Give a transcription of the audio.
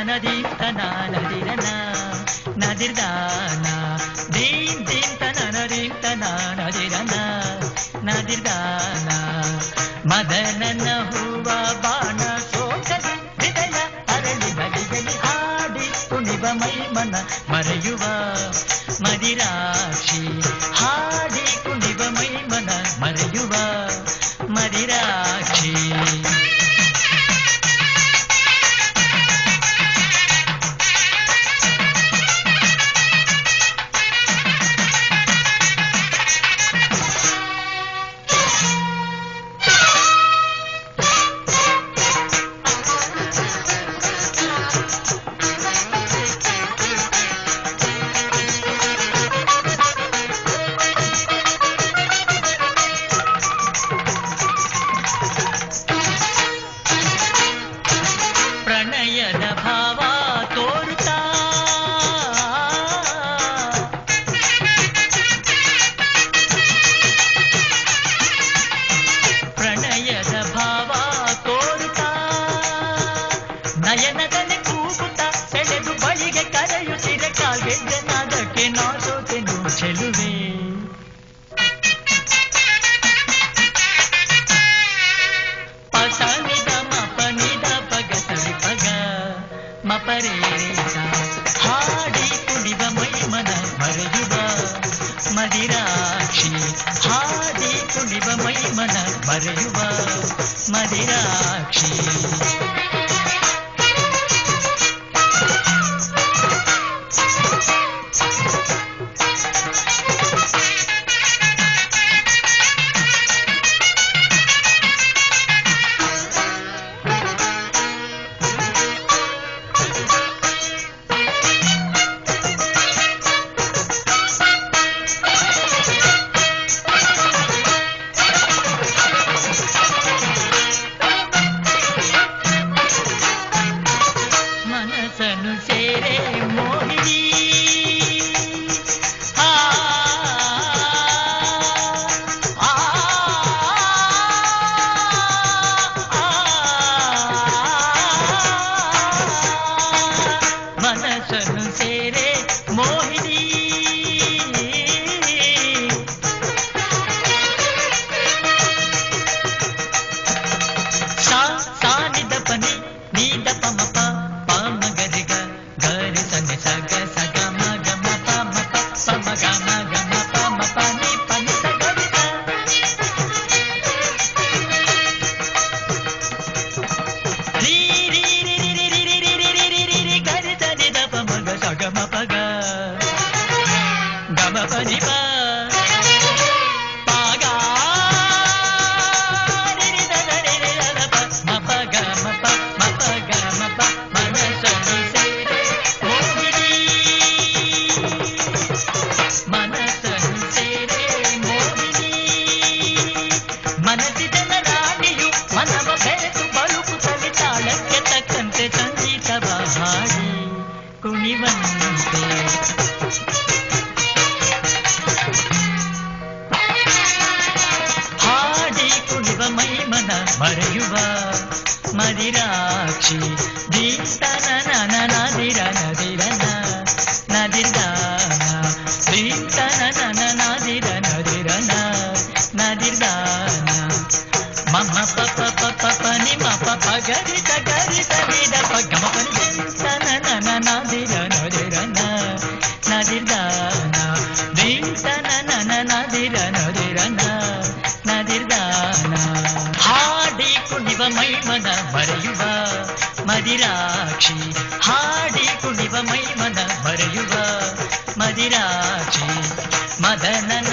ನದೀಂ ತನ ನದಿರನ ನದಿರ್ದಾನ ದೀಂ ದೀಂ ತನ ನದೀಂ ತನ ನದಿರನ ನದಿರ್ದಾನ ಮದನನ ಹೂವ ಬಾಣ ಸೋಕಲಿ ಹೃದಯ ಅರಳಿ ಬದಿಯಲ್ಲಿ ಹಾಡಿ ಕುಣಿವ ಮೈ ಮನ ಮರೆಯುವ ಮದಿರಾಕ್ಷಿ ಹಾಡಿ ಕುಣಿವ ಮೈ ಮನ ಮರೆಯುವ ಮದಿರಾಕ್ಷಿ. ಪ್ರಣಯದ ಭಾವ ತೋರುತ್ತಾ ಪ್ರಣಯದ ಭಾವ ತೋರುತ್ತಾ ನಯನದಲ್ಲಿ ಕೂಗುತ್ತಾ ಸೆಳೆದು ಬಳಿಗೆ ಕರೆಯುತ್ತಿರೆ ಕಾಲ್ಗೆದ್ದನಾದಕ್ಕೆ ನಾ ಸೋತೆನು ಚೆಲುವೆ. ಮಪರೇಸ ಹಾಡಿ ಕುಣಿವ ಮೈ ಮನ ಮರೆಯುವ ಮದಿರಾಕ್ಷಿ ಹಾಡಿ ಕುಣಿವ ಮೈ ಮನ ಮರೆಯುವ ಮದಿರಾಕ್ಷಿ. ಮನಸನು ಸೇರೆ ಮೋಹಿನಿ ಮನಸನು ಸೇರೆ ಮೋಹಿನಿ ಸಾನಿದ ಪನಿ ನೀದ ಪಮಪ ಮಗರಿಗ ಗರಿ ಸನಿ ಸಗ ಸಗ ಮಗ ಮಪ ಮಪ ಪಮಗ ಮಗ ಮಪ ಮಪ ನಿ ಪನಿ ಸಗರಿಗ ರೀ ರೀ ರೀ ರೀ ರೀ ರೀ ರೀ ರೀ ರೀ ರೀ ರೀ ಗರಿ ಸನಿ ದ ಪಮಗ ಸಗ ಮಪಗ ಗಮ ಪನಿ ಪ ಪಾಗ ರಿ ರಿ ದ ರಿ ರಿ ದ ಪ ಮಪಗ ಮಪ ಮಪಗ ಮಪ ಮನಸನು ಸೇರೆ ಮೋಹಿನಿ ಮನಸನು ಸೇರೆ ಮೋಹಿನಿ ಮನಸ್ಸಿನ ರಾಣಿಯು ಮನವ ಬೆರೆತು ಬಳುಕುತ್ತಲೇ ತಾಳಕ್ಕೆ ತಕ್ಕಂತೆ ಸಂಗೀತವ ಹಾಡಿ ಕುಣಿವಂತೆ ಹಾಡಿ ಕುಣಿವ ಮೈ ಮನ ಮರೆಯುವ ಮದಿರಾಕ್ಷಿ ದೀಂತನ ನನ ನದಿರ ನದಿರನ ನದಿರ್ದಾನ ದೀಂತನ ನನ ನದಿರ ನದಿರನ ನದಿರ್ದಾನ ಮಮ ಪಪ ಪಪ ಪನಿ ಮಪ ಪಗರಿ ಸಗರಿ ಸರಿದ ಪಗಮ ಪನಿ ದೀಂತನ ನನ ನದಿರ ನದಿರನ ನದಿರ್ದಾನ ದೀಂತನ ನನ ನದಿರ ನದಿರನ ನದಿರ್ದಾನ ಹಾಡಿ ಕುಣಿವ ಮೈ ಮನ ಮರೆಯುವ ಮದಿರಾಕ್ಷಿ ಹಾಡಿ ಕುಣಿವ ಮೈ ಮನ ಮರೆಯುವ ಮದಿರಾಕ್ಷಿ ಮದನನ